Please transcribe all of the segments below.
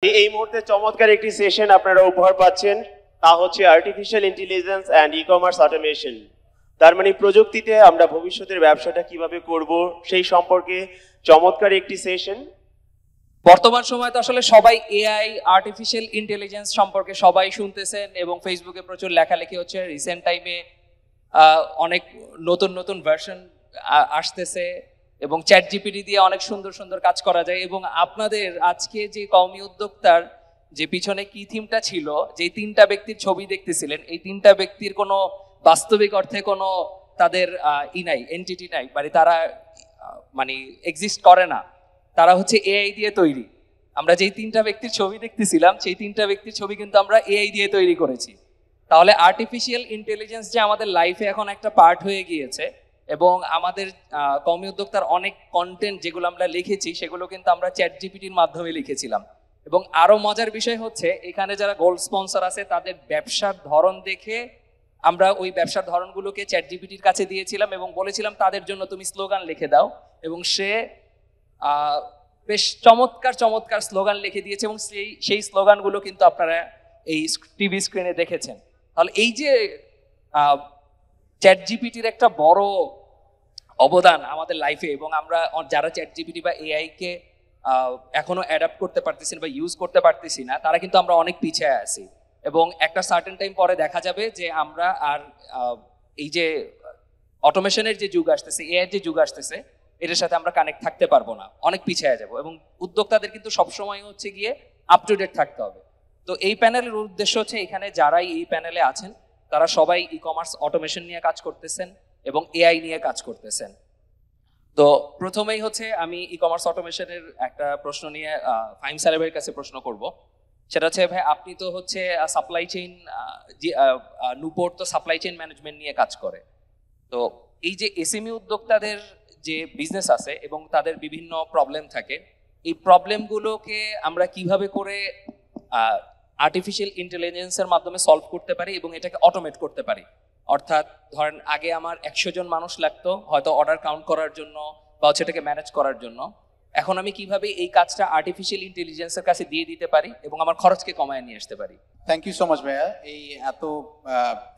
এই মুহূর্তে চমৎকার একটি সেশন আপনারা উপহার পাচ্ছেন, তা হচ্ছে artificial intelligence and e commerce automation. তার মানে প্রযুক্তিতে আমরা ভবিষ্যতের ব্যবসাটা কিভাবে করব সেই সম্পর্কে চমৎকার একটি সেশন। বর্তমান সময়ে তো আসলে সবাই এআই আর্টিফিশিয়াল ইন্টেলিজেন্স সম্পর্কে সবাই শুনতেছেন এবং ফেসবুকে প্রচুর লেখালেখি হচ্ছে। রিসেন্ট টাইমে অনেক নতুন নতুন ভার্সন আসতেছে এবং চ্যাট জিপিটি দিয়ে অনেক সুন্দর সুন্দর কাজ করা যায়। এবং আপনাদের আজকে যে কওমি উদ্যোক্তার যে পিছনে কি থিমটা ছিল, যে তিনটা ব্যক্তির ছবি দেখতেছিলেন, এই তিনটা ব্যক্তির কোনো বাস্তবিক অর্থে কোনো তাদের নাই, এন্টিটি নাই, মানে তারা মানে এক্সিস্ট করে না, তারা হচ্ছে এআই দিয়ে তৈরি। আমরা যেই তিনটা ব্যক্তির ছবি দেখতেছিলাম সেই তিনটা ব্যক্তির ছবি কিন্তু আমরা এআই দিয়ে তৈরি করেছি। তাহলে আর্টিফিশিয়াল ইন্টেলিজেন্স যে আমাদের লাইফে এখন একটা পার্ট হয়ে গিয়েছে এবং আমাদের কওমি উদ্যোক্তার অনেক কন্টেন্ট যেগুলো আমরা লিখেছি সেগুলো কিন্তু আমরা চ্যাট জিপিটির মাধ্যমে লিখেছিলাম। এবং আরো মজার বিষয় হচ্ছে এখানে যারা গোল্ড স্পন্সর আছে তাদের ব্যবসার ধরন দেখে আমরা ওই ব্যবসার ধরনগুলোকে চ্যাট জিপিটির কাছে দিয়েছিলাম এবং বলেছিলাম তাদের জন্য তুমি স্লোগান লিখে দাও, এবং সে বেশ চমৎকার চমৎকার স্লোগান লিখে দিয়েছে এবং সেই স্লোগানগুলো কিন্তু আপনারা এই টিভি স্ক্রিনে দেখেছেন। তাহলে এই যে চ্যাট জিপিটির একটা বড় অবদান আমাদের লাইফে, এবং আমরা যারা চ্যাট জিপিটি বা এআই কে এখনো অ্যাডাপ্ট করতে পারতেছি না বা ইউজ করতে পারতেছি না, তারা কিন্তু আমরা অনেক পিছিয়ে আছি। এবং একটা সার্টেন টাইম পরে দেখা যাবে যে আমরা আর এই যে অটোমেশনের যে যুগ আসতেছে, এআই যে যুগ আসতেছে, এটার সাথে আমরা কানেক্ট থাকতে পারবো না, অনেক পিছিয়ে যাব। এবং উদ্যোক্তাদের কিন্তু সবসময় হচ্ছে গিয়ে আপ টু ডেট থাকতে হবে। তো এই প্যানেলের উদ্দেশ্য হচ্ছে এখানে যারাই এই প্যানেলে আছেন তারা সবাই ই কমার্স অটোমেশন নিয়ে কাজ করতেছেন এবং এআই নিয়ে কাজ করতেছেন। তো প্রথমেই হচ্ছে আমি ই কমার্স অটোমেশনের একটা প্রশ্ন নিয়ে ফাহিম সাহেবের কাছে প্রশ্ন করব। সেটা হচ্ছে, ভাই আপনি তো হচ্ছে সাপ্লাই চেইন, নুপোর্ট তো সাপ্লাই চেইন ম্যানেজমেন্ট নিয়ে কাজ করে। তো এই যে এসএমই উদ্যোক্তাদের যে বিজনেস আছে এবং তাদের বিভিন্ন প্রবলেম থাকে, এই প্রবলেমগুলোকে আমরা কিভাবে করে আর্টিফিশিয়াল ইন্টেলিজেন্সের মাধ্যমে সলভ করতে পারি এবং এটাকে অটোমেট করতে পারি। অর্থাৎ ধরেন আগে আমার 100 জন মানুষ লাগতো হয়তো অর্ডার কাউন্ট করার জন্য বা হচ্ছে এটাকে ম্যানেজ করার জন্য, এখন আমি কিভাবে এই কাজটা আর্টিফিশিয়াল ইন্টেলিজেন্সের কাছে দিয়ে দিতে পারি এবং আমার খরচকে কমায় নিয়ে আসতে পারি। থ্যাংক ইউ সো মাচ ভাইয়া এই এত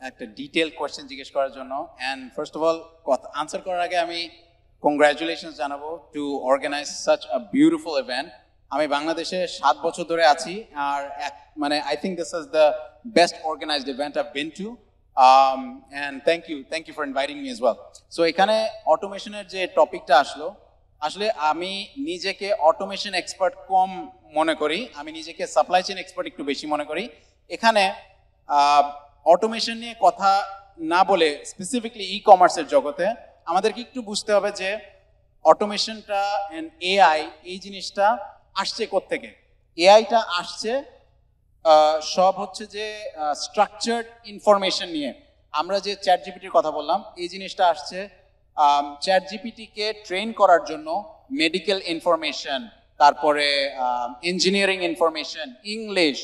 একটা ডিটেল কোয়েশ্চেন জিজ্ঞেস করার জন্য। And first of all answer করার আগে আমি কংগ্রাচুলেশনস জানাবো to organize such a beautiful event. আমি বাংলাদেশে 7 বছর ধরে আছি, আর মানে I think this is the best organized event I've been to, and thank you for inviting me as well. So এখানে অটোমেশনের যে টপিকটা আসলো, আসলে আমি নিজেকে অটোমেশন এক্সপার্ট কম মনে করি, আমি নিজেকে সাপ্লাই চেইন এক্সপার্ট একটু বেশি মনে করি। এখানে অটোমেশন নিয়ে কথা না বলে স্পেসিফিকলি ই কমার্সের জগতে আমাদেরকে একটু বুঝতে হবে যে অটোমেশনটা অ্যান্ড এআই এই জিনিসটা আসছে কোত্থেকে। এআইটা আসছে সব হচ্ছে যে স্ট্রাকচার্ড ইনফরমেশন নিয়ে। আমরা যে চ্যাট জিপিটির কথা বললাম, এই জিনিসটা আসছে চ্যাট জিপিটিকে ট্রেন করার জন্য মেডিকেল ইনফরমেশন, তারপরে ইঞ্জিনিয়ারিং ইনফরমেশন, ইংলিশ,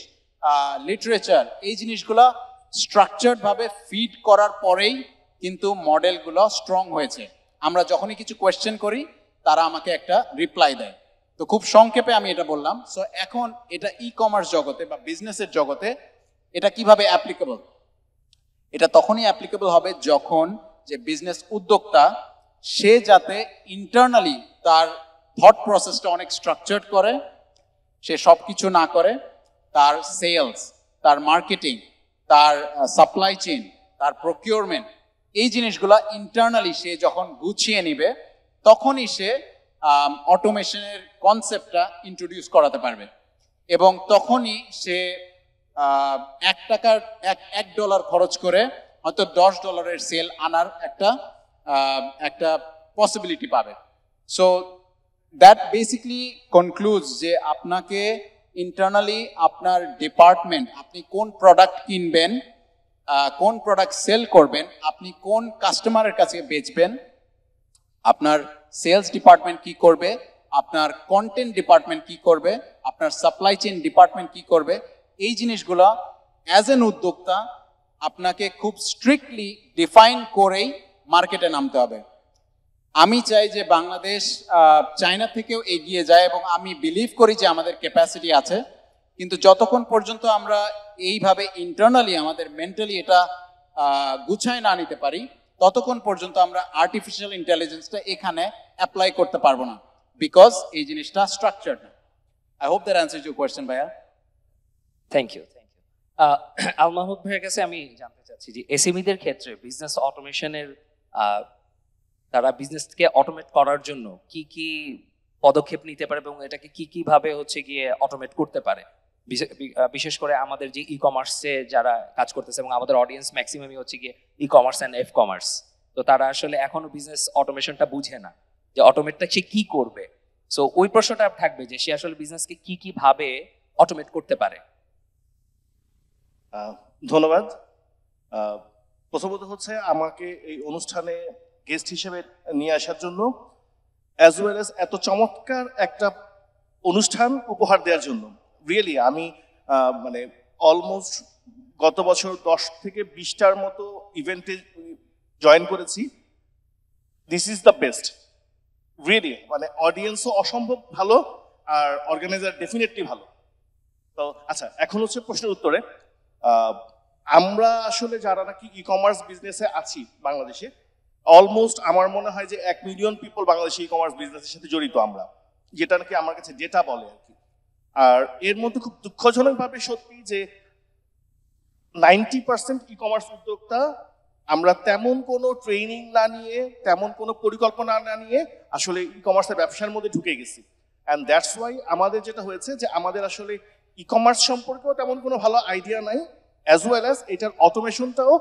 লিটারেচার, এই জিনিসগুলো স্ট্রাকচার্ড ভাবে ফিড করার পরেই কিন্তু মডেলগুলো স্ট্রং হয়েছে। আমরা যখনই কিছু কোয়েশ্চেন করি তারা আমাকে একটা রিপ্লাই দেয়। তো খুব সংক্ষেপে আমি এটা বললাম। সো এখন এটা ই কমার্স জগতে বা বিজনেসের জগতে এটা কিভাবে অ্যাপ্লিকেবল? এটা তখনই অ্যাপ্লিকেবল হবে যখন যে বিজনেস উদ্যোক্তা সে যাতে ইন্টারনালি তার থট প্রসেসটা অনেক স্ট্রাকচার্ড করে, সে সব কিছু না করে, তার সেলস, তার মার্কেটিং, তার সাপ্লাই চেইন, তার প্রকিউরমেন্ট, এই জিনিসগুলা ইন্টারনালি সে যখন গুছিয়ে নিবে তখনই সে অটোমেশনের কনসেপ্টটা ইন্ট্রোডিউস করাতে পারবে। এবং তখনই সে $1 খরচ করে হয়তো $10 সেল আনার একটা পসিবিলিটি পাবে। সো দ্যাট বেসিকলি কনক্লুডস যে আপনাকে ইন্টারনালি আপনার ডিপার্টমেন্ট, আপনি কোন প্রোডাক্ট কিনবেন, কোন প্রোডাক্ট সেল করবেন, আপনি কোন কাস্টমারের কাছে বেচবেন, আপনার সেলস ডিপার্টমেন্ট কি করবে, আপনার কন্টেন্ট ডিপার্টমেন্ট কি করবে, আপনার সাপ্লাই চেইন ডিপার্টমেন্ট কি করবে, এই জিনিসগুলো অ্যাজ এন উদ্যোক্তা আপনাকে খুব স্ট্রিক্টলি ডিফাইন করেই মার্কেটে নামতে হবে। আমি চাই যে বাংলাদেশ চায়না থেকেও এগিয়ে যায়, এবং আমি বিলিভ করি যে আমাদের ক্যাপাসিটি আছে। কিন্তু যতক্ষণ পর্যন্ত আমরা এইভাবে ইন্টারনালি আমাদের মেন্টালি এটা গুছায় না নিতে পারি, ততক্ষণ পর্যন্ত আমরা আর্টিফিশিয়াল ইন্টেলিজেন্সটা এখানে অ্যাপ্লাই করতে পারবো না, বিকজ এই জিনিসটা স্ট্রাকচারড না। I hope that answers your question ভাইয়া। Thank you. আল মাহমুদ ভাইয়ের কাছে আমি জানতে চাচ্ছি যে এসএমইদের ক্ষেত্রে বিজনেস অটোমেশনের তারা বিজনেসকে অটোমেট করার জন্য কি কি পদক্ষেপ নিতে পারে এবং এটাকে কি কি ভাবে হচ্ছে গিয়ে অটোমেট করতে পারে, বিশেষ করে আমাদের যে ই কমার্সে যারা কাজ করতেছে এবং আমাদের অডিয়েন্স ম্যাক্সিমামই হচ্ছে গিয়ে e commerce and F commerce, তো তারা আসলে এখনো বিজনেস অটোমেশনটা বুঝে না যে অটোমেটটা সে কি করবে। সো ওই প্রশ্নটা থাকবে যে সে আসলে বিজনেসকে কি কি ভাবে অটোমেট করতে পারে। ধন্যবাদ। প্রথমত হচ্ছে আমাকে এই অনুষ্ঠানে গেস্ট হিসেবে নিয়ে আসার জন্য, অ্যাজ ওয়েল এজ এত চমৎকার একটা অনুষ্ঠান উপহার দেওয়ার জন্য। রিয়েলি আমি মানে অলমোস্ট গত বছর 10 থেকে 20টার মতো ইভেন্টে জয়েন করেছি। This is the best really. মানে অডিয়েন্সও অসম্ভব ভালো, আর অর্গানাইজার ডেফিনেটলি ভালো। তো আচ্ছা, এখন হচ্ছে প্রশ্নের উত্তরে, আমরা আসলে যারা নাকি ই কমার্স বিজনেসে আছি বাংলাদেশে, অলমোস্ট আমার মনে হয় যে 1 মিলিয়ন পিপল বাংলাদেশে ই কমার্স বিজনেসের সাথে জড়িত আমরা, যেটা নাকি আমার কাছে ডেটা বলে আর কি। আর এর মধ্যে খুব দুঃখজনকভাবে সত্যি যে 90% ই কমার্স উদ্যোক্তা আমরা তেমন কোনো ট্রেনিং না নিয়ে, তেমন কোনো পরিকল্পনা না নিয়ে আসলে ই কমার্সের ব্যবসার মধ্যে ঢুকে গেছি। অ্যান্ড দ্যাটস ওয়াই আমাদের যেটা হয়েছে যে আমাদের আসলে ই কমার্স সম্পর্কেও তেমন কোনো ভালো আইডিয়া নাই, অ্যাজ ওয়েল অ্যাজ এটার অটোমেশনটাও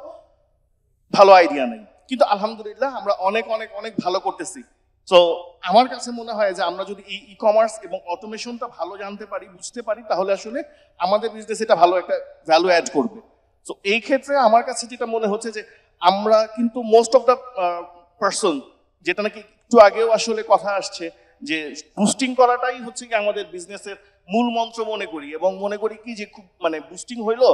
ভালো আইডিয়া নাই। কিন্তু আলহামদুলিল্লাহ আমরা অনেক অনেক অনেক ভালো করতেছি। তো আমার কাছে মনে হয় যে আমরা যদি এই ই কমার্স এবং অটোমেশনটা ভালো জানতে পারি, বুঝতে পারি, তাহলে আসলে আমাদের বিজনেস এটা ভালো একটা ভ্যালু অ্যাড করবে। তো এই ক্ষেত্রে আমার কাছে যেটা মনে হচ্ছে যে আমরা কিন্তু মোস্ট অফ দ্য পার্সন, যেটা নাকি একটু আগেও আসলে কথা আসছে, যে বুস্টিং করাটাই হচ্ছে কি আমাদের বিজনেসের মূল মন্ত্র মনে করি, এবং মনে করি কি যে খুব মানে বুস্টিং হইলো,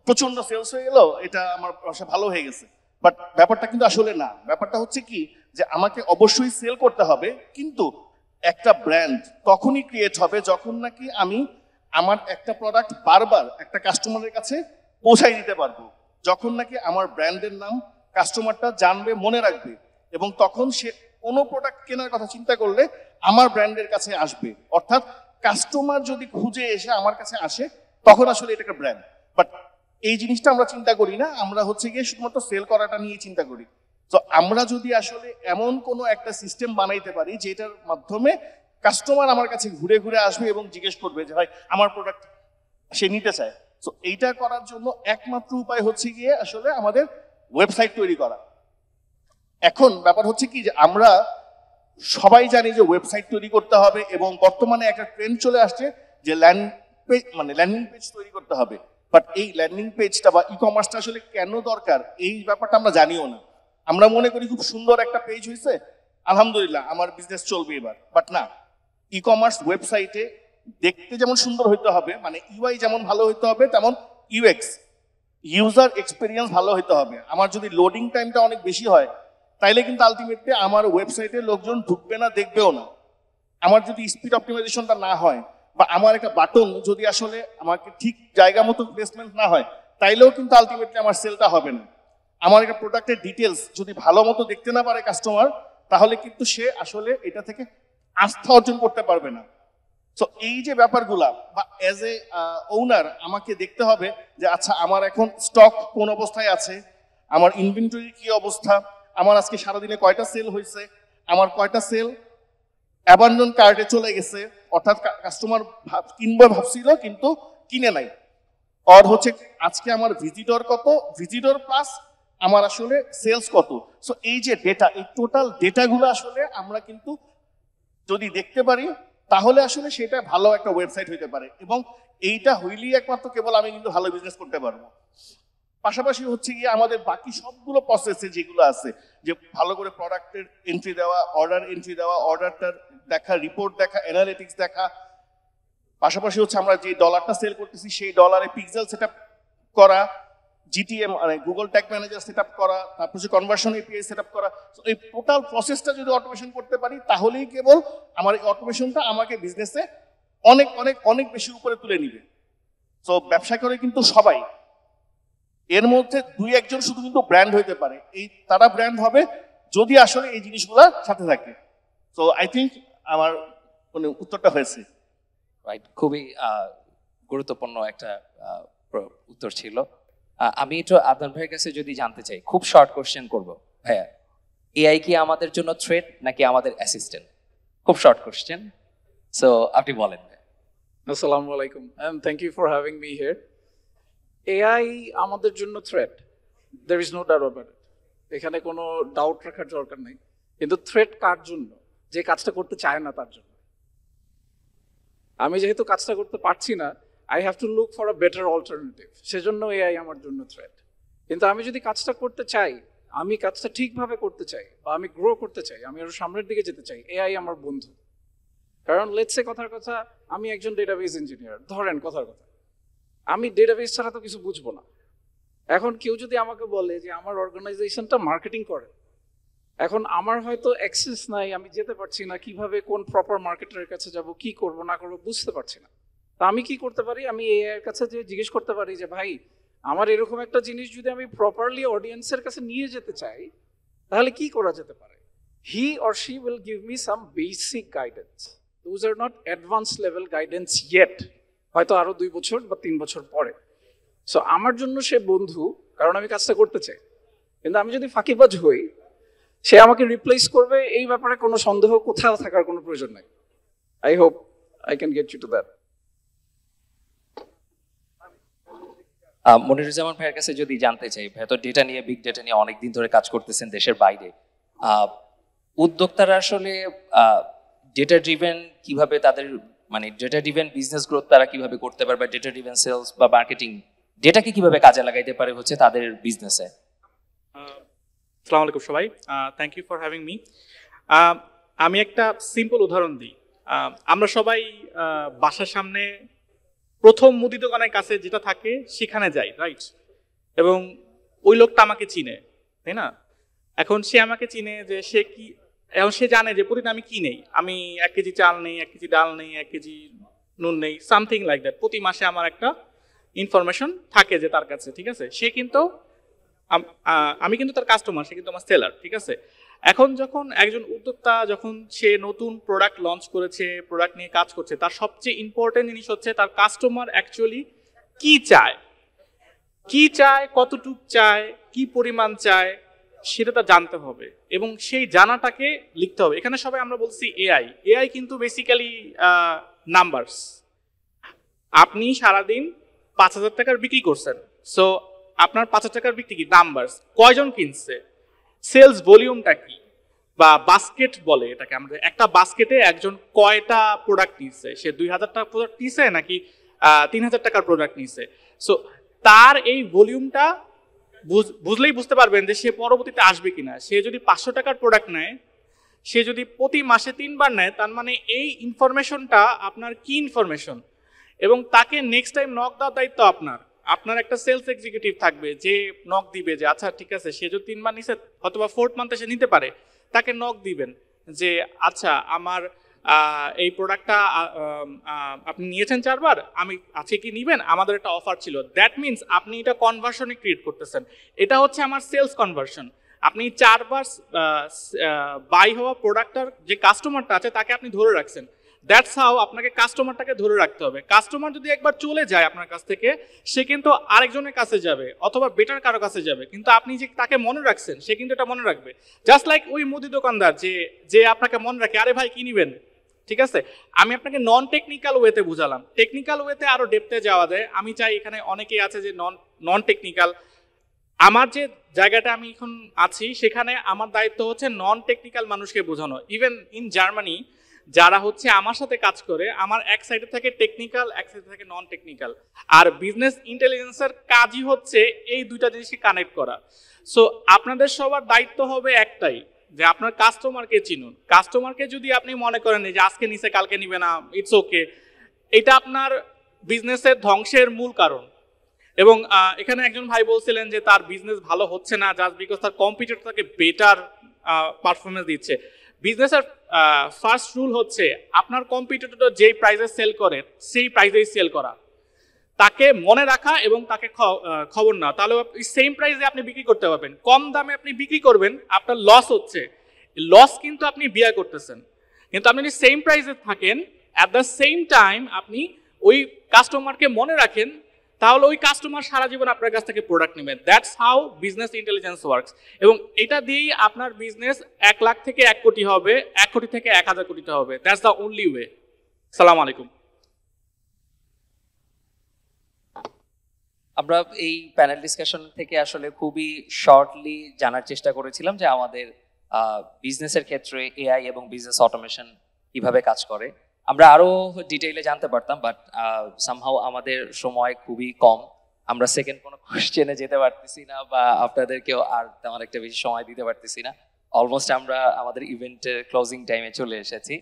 প্রচন্ড সেলস হয়ে গেল, এটা আমার ব্যবসা ভালো হয়ে গেছে। বাট ব্যাপারটা কিন্তু আসলে না। ব্যাপারটা হচ্ছে কি যে আমাকে অবশ্যই সেল করতে হবে, কিন্তু একটা ব্র্যান্ড তখনই ক্রিয়েট হবে যখন নাকি আমি আমার একটা প্রোডাক্ট বারবার একটা কাস্টমারের কাছে পৌঁছাই দিতে পারবো, যখন নাকি আমার ব্র্যান্ডের নাম কাস্টমারটা জানবে, মনে রাখবে, এবং তখন সে কোনো প্রোডাক্ট কেনার কথা চিন্তা করলে আমার ব্র্যান্ডের কাছে আসবে। অর্থাৎ কাস্টমার যদি খুঁজে এসে আমার কাছে আসে, তখন আসলে এটা একটা ব্র্যান্ড। বাট এই জিনিসটা আমরা চিন্তা করি না, আমরা হচ্ছে গিয়ে শুধুমাত্র সেল করাটা নিয়ে চিন্তা করি। তো আমরা যদি আসলে এমন কোনো একটা সিস্টেম বানাইতে পারি যেটার মাধ্যমে কাস্টমার আমার কাছে ঘুরে ঘুরে আসবে এবং জিজ্ঞেস করবে যে ভাই আমার প্রোডাক্ট সে নিতে চায়, তো এইটা করার জন্য একমাত্র উপায় হচ্ছে গিয়ে আসলে আমাদের ওয়েবসাইট তৈরি করা। এখন ব্যাপার হচ্ছে কি যে আমরা সবাই জানি যে ওয়েবসাইট তৈরি করতে হবে, এবং বর্তমানে একটা ট্রেন্ড চলে আসছে যে ল্যান্ডিং পেজ তৈরি করতে হবে। বাট এই ল্যান্ডিং পেজটা বা ই কমার্সটা আসলে কেন দরকার, এই ব্যাপারটা আমরা জানিও না। আমরা মনে করি খুব সুন্দর একটা পেজ হয়েছে, আলহামদুলিল্লাহ আমার বিজনেস চলবে এবার। বাট না, ই কমার্স ওয়েবসাইটে দেখতে যেমন সুন্দর হইতে হবে, মানে ইউআই যেমন ভালো হইতে হবে, তেমন ইউএক্স ইউজার এক্সপিরিয়েন্স ভালো হইতে হবে। আমার যদি লোডিং টাইমটা অনেক বেশি হয়, তাইলে কিন্তু আলটিমেটলি আমার ওয়েবসাইটে লোকজন ঢুকবে না, দেখবেও না। আমার যদি স্পিড অপটিমাইজেশনটা না হয়, বা আমার একটা বাটন যদি আসলে আমাকে ঠিক জায়গা মতো প্লেসমেন্ট না হয়, তাইলেও কিন্তু আলটিমেটলি আমার সেলটা হবে না। আমার একটা প্রোডাক্টের ডিটেলস যদি ভালো মতো দেখতে না পারে কাস্টমার, তাহলে কিন্তু সে আসলে এটা থেকে আস্থা অর্জন করতে পারবে না। তো এই যে ব্যাপারগুলা, বা এজ এ ওনার আমাকে দেখতে হবে যে আচ্ছা আমার এখন স্টক কোন অবস্থায় আছে, আমার ইনভেন্টরি কি অবস্থা, আমার আজকে সারাদিনে কয়টা সেল হয়েছে, আমার কয়টা সেল অ্যাবান্ডন কার্টে চলে গেছে, অর্থাৎ কাস্টমার কিনবে ভাবছিল কিন্তু কিনে নাই, আর হচ্ছে আজকে আমার ভিজিটর কত, ভিজিটর প্লাস আমার আসলে সেলস কত। সো এই যে ডেটা, এই টোটাল ডেটাগুলো আসলে আমরা কিন্তু যদি দেখতে পারি, তাহলে আসলে সেটা ভালো একটা ওয়েবসাইট হইতে পারে, এবং এইটা হইলেই একমাত্র কেবল আমি কিন্তু ভালো বিজনেস করতে পারবো। পাশাপাশি হচ্ছে গিয়ে আমাদের বাকি সবগুলো প্রসেসে যেগুলো আছে, যে ভালো করে প্রোডাক্টের এন্ট্রি দেওয়া, অর্ডার এন্ট্রি দেওয়া, অর্ডারটার দেখা, রিপোর্ট দেখা, অ্যানালিটিক্স দেখা, পাশাপাশি হচ্ছে আমরা যে ডলারটা সেল করতেছি সেই ডলারে পিক্সেল সেট আপ করা, জিটিএম মানে Google tag manager set up করা, তারপর হচ্ছে কনভার্সন এপিআই সেট আপ করা। এই টোটাল প্রসেসটা যদি অটোমেশন করতে পারি, তাহলেই কেবল আমার এই অটোমেশনটা আমাকে বিজনেসে অনেক অনেক অনেক বেশি উপরে তুলে নিবে। তো ব্যবসা করে কিন্তু সবাই, এর মধ্যে দুই একজন শুধু কিন্তু ব্র্যান্ড হইতে পারে, এই তারা ব্র্যান্ড হবে যদি আসলে এই জিনিসগুলা সাথে থাকে। তো আই থিঙ্ক আমার মানে উত্তরটা হয়েছে। রাইট, খুবই গুরুত্বপূর্ণ একটা উত্তর ছিল। আমি একটু আদনান ভাইয়ের কাছে যদি জানতে চাই, খুব শর্ট কোশ্চেন করবো ভাইয়া, এআই কি আমাদের জন্য থ্রেট নাকি আমাদের অ্যাসিস্ট্যান্ট? খুব শর্ট কোশ্চেন, সো আপনি বলেন। Assalamu alaikum and thank you for having me here. AI আমাদের জন্য threat, there is no doubt about it. এখানে কোনো ডাউট রাখার দরকার নেই। কিন্তু থ্রেট কার জন্য? যে কাজটা করতে চায় না তার জন্য। আমি যেহেতু কাজটা করতে পারছি না, I have to look for a better alternative, সেজন্য এআই আমার জন্য থ্রেট। কিন্তু আমি যদি কাজটা করতে চাই, আমি কাজটা ঠিকভাবে করতে চাই, বা আমি গ্রো করতে চাই, আমি আরো সামনের দিকে যেতে চাই, এআই আমার বন্ধু। কারণ লেটস সে কথার কথা, আমি একজন ডেটাবেস ইঞ্জিনিয়ার, ধরেন কথার কথা, আমি ডেটাবেস ছাড়া তো কিছু বুঝবো না। এখন কেউ যদি আমাকে বলে যে আমার অর্গানাইজেশনটা মার্কেটিং করে, এখন আমার হয়তো অ্যাক্সেস নাই, আমি যেতে পারছি না, কিভাবে কোন প্রপার মার্কেটারের কাছে যাব, কি করব না করবো বুঝতে পারছি না। তা আমি কি করতে পারি? আমি এআই এর কাছে যে জিজ্ঞেস করতে পারি যে ভাই, আমার এরকম একটা জিনিস যদি আমি প্রপারলি অডিয়েন্সের কাছে নিয়ে যেতে চাই, তাহলে কি করা যেতে পারে? He or she will give me some basic guidance. Those are not advanced level guidance yet, হয়তো আরো 2 বছর বা 3 বছর পরে। সো আমার জন্য সে বন্ধু, কারণ আমি কাজটা করতে চাই। কিন্তু আমি যদি ফাঁকিবাজ হই, সে আমাকে রিপ্লেস করবে, এই ব্যাপারে কোনো সন্দেহ কোথাও থাকার কোনো প্রয়োজন নাই। I hope I can get you to that. মনিরুজ্জামান ভাইয়ের কাছে যদি জানতে চাই, ভাই তো ডেটা নিয়ে, বিগ ডেটা নিয়ে অনেকদিন ধরে কাজ করতেছেন দেশের বাইরে। উদ্যোক্তারা আসলে ডেটা ড্রিভেন কিভাবে তাদের মানে ডেটা ড্রিভেন বিজনেস গ্রোথ তারা কিভাবে করতে পারবে, ডেটা ড্রিভেন সেলস বা মার্কেটিং, ডেটাকে কিভাবে কাজে লাগাইতে পারে হচ্ছে তাদের বিজনেসে? আসসালামু আলাইকুম সবাই, thank you for having me. আমি একটা সিম্পল উদাহরণ দিই। আমরা সবাই বাসার সামনে প্রথম মুদি দোকানের কাছে যেটা থাকে সেখানে যাই, রাইট? এবং ওই লোকটা আমাকে চিনে, তাই না? এখন সে আমাকে চিনে যে সে কি, এখন সে জানে যে প্রতিদিন আমি কি নেই, আমি 1 কেজি চাল নেই, 1 কেজি ডাল নেই, 1 কেজি নুন নেই, সামথিং লাইক দ্যাট। প্রতি মাসে আমার একটা ইনফরমেশন থাকে যে তার কাছে, ঠিক আছে? সে কিন্তু আমি কিন্তু তার কাস্টমার, সে কিন্তু আমার সেলার, ঠিক আছে? এখন যখন একজন উদ্যোক্তা যখন সে নতুন প্রোডাক্ট লঞ্চ করেছে, প্রোডাক্ট নিয়ে কাজ করছে, তার সবচেয়ে ইম্পর্টেন্ট জিনিস হচ্ছে তার কাস্টমার অ্যাকচুয়ালি কি চায়, কতটুক চায়, কি পরিমাণ চায়, সেটা তার জানতে হবে এবং সেই জানাটাকে লিখতে হবে। এখানে সবাই আমরা বলছি এআই কিন্তু বেসিক্যালি নাম্বারস। আপনি সারাদিন 5,000 টাকার বিক্রি করছেন, সো আপনার 5,000 টাকার বিক্রি কি? নাম্বারস। কয়জন কিনছে, সেলস ভলিউমটা কি, বা বাস্কেট বলে এটাকে আমরা, একটা বাস্কেটে একজন কয়টা প্রোডাক্ট নিচ্ছে, সে 2,000 টাকার প্রোডাক্ট নিচ্ছে নাকি 3,000 টাকার প্রোডাক্ট নিচ্ছে। সো তার এই ভলিউমটা বুঝলেই বুঝতে পারবেন যে সে পরবর্তীতে আসবে কিনা। সে যদি 500 টাকার প্রোডাক্ট নেয়, সে যদি প্রতি মাসে 3 বার নেয়, তার মানে এই ইনফরমেশনটা আপনার কি ইনফরমেশন, এবং তাকে নেক্সট টাইম নক দেওয়ার দায়িত্ব আপনার একটা সেলস এক্সিকিউটিভ থাকবে যে নক দিবে যে আচ্ছা ঠিক আছে, সে যদি 3 বার নিছে অথবা 4th মান্থে সে নিতে পারে, তাকে নক দিবেন যে আচ্ছা আমার এই প্রোডাক্টটা আপনি নিয়েছেন 4 বার, আমি আজকে কি নিবেন, আমাদের একটা অফার ছিল। দ্যাট মিনস আপনি এটা কনভার্সনে ক্রিয়েট করতেছেন, এটা হচ্ছে আমার সেলস কনভার্সন। আপনি 4 বার বাই হওয়া প্রোডাক্টটার যে কাস্টমারটা আছে তাকে আপনি ধরে রাখছেন। দ্যাটস হাউ আপনাকে কাস্টমারটাকে ধরে রাখতে হবে। কাস্টমার যদি একবার চলে যায় আপনার কাছ থেকে, সে কিন্তু আরেকজনের কাছে যাবে অথবা বেটার কারো কাছে যাবে, কিন্তু আপনি যে তাকে মনে রাখছেন সে কিন্তু এটা মনে রাখবে। জাস্ট লাইক ওই মুদি দোকানদার যে আপনাকে মনে রাখে, আরে ভাই কি নিবেন, ঠিক আছে? আমি আপনাকে নন টেকনিক্যাল ওয়েতে বুঝালাম, টেকনিক্যাল ওয়েতে আরো ডেপথে যাওয়া যায়। আমি চাই এখানে অনেকেই আছে যে নন টেকনিক্যাল। আমার যে জায়গাটা আমি এখন আছি সেখানে আমার দায়িত্ব হচ্ছে নন টেকনিক্যাল মানুষকে বোঝানো। ইভেন ইন জার্মানি যারা হচ্ছে আমার সাথে কাজ করে, আমার এক সাইডে থাকে টেকনিক্যাল, এক সাইডে থাকে নন টেকনিক্যাল। আর বিজনেস ইন্টেলিজেন্সের কাজই হচ্ছে এই দুইটা জিনিসকে কানেক্ট করা। সো আপনাদের সবার দায়িত্ব হবে একটাই, যে আপনার কাস্টমারকে চিনুন। কাস্টমারকে যদি আপনি মনে করেন যে আজকে নিছে কালকে নিবে না, ইটস ওকে, এটা আপনার বিজনেসের ধ্বংসের মূল কারণ। এবং এখানে একজন ভাই বলছিলেন যে তার বিজনেস ভালো হচ্ছে না জাস্ট বিকজ তার কম্পিটিটর তাকে বেটার পারফরমেন্স দিচ্ছে। বিজনেসের ফার্স্ট রুল হচ্ছে আপনার কম্পিটিটর যেই প্রাইসে সেল করে সেই প্রাইসেই সেল করা। তাকে মনে রাখা এবং তাকে খবর না, তাহলে সেম প্রাইসে আপনি বিক্রি করতে পারবেন। কম দামে আপনি বিক্রি করবেন, আপনার লস হচ্ছে, লস কিন্তু আপনি বিয়ার করতেছেন। কিন্তু আপনি যদি সেম প্রাইসে থাকেন, অ্যাট দ্য সেম টাইম আপনি ওই কাস্টমারকে মনে রাখেন, তাহলে ওই কাস্টমার সারা জীবন আপনার কাছ থেকে প্রোডাক্ট নেবেন। That's how business intelligence works. এবং এটা দিয়েই আপনার বিজনেস 1 লাখ থেকে 1 কোটি হবে, 1 কোটি থেকে 1000 কোটিতে হবে। That's the only way. আসসালামু আলাইকুম। আমরা এই প্যানেল ডিসকাশন থেকে আসলে খুবই শর্টলি জানার চেষ্টা করেছিলাম যে আমাদের বিজনেসের ক্ষেত্রে এআই এবং বিজনেস অটোমেশন কিভাবে কাজ করে। আমরা আরো ডিটেইলে জানতে পারতাম, বাট সামহাউ আমাদের সময় খুবই কম, আমরা সেকেন্ড কোনো কোশ্চেনে যেতে পারতেছি না বা আপনাদেরকেও আর তেমন একটা বেশি সময় দিতে পারতেছি না। অলমোস্ট আমরা আমাদের ইভেন্টের ক্লোজিং টাইমে চলে এসেছি।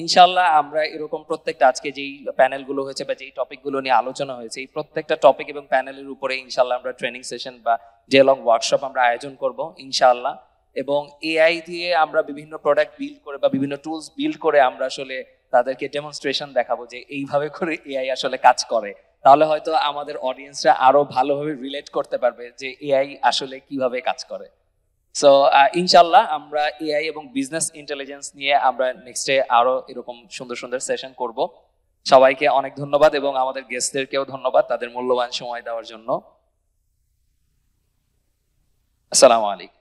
ইনশাল্লাহ আমরা এরকম প্রত্যেকটা আজকে যেই প্যানেলগুলো হয়েছে বা যেই টপিকগুলো নিয়ে আলোচনা হয়েছে, এই প্রত্যেকটা টপিক এবং প্যানেলের উপরে ইনশাল্লাহ আমরা ট্রেনিং সেশন বা ডে লং ওয়ার্কশপ আমরা আয়োজন করব ইনশাল্লাহ। এবং এআই দিয়ে আমরা বিভিন্ন প্রোডাক্ট বিল্ড করে বা বিভিন্ন টুলস বিল্ড করে আমরা আসলে তাদেরকে ডেমনস্ট্রেশন দেখাবো যে এইভাবে করে এআই আসলে কাজ করে। তাহলে হয়তো আমাদের অডিয়েন্সরা আরো ভালোভাবে রিলেট করতে পারবে যে এআই আসলে কিভাবে কাজ করে। সো ইনশাল্লাহ আমরা এআই এবং বিজনেস ইন্টেলিজেন্স নিয়ে আমরা নেক্সটে আরো এরকম সুন্দর সুন্দর সেশন করব। সবাইকে অনেক ধন্যবাদ এবং আমাদের গেস্টদেরকেও ধন্যবাদ তাদের মূল্যবান সময় দেওয়ার জন্য। আসসালামু আলাইকুম।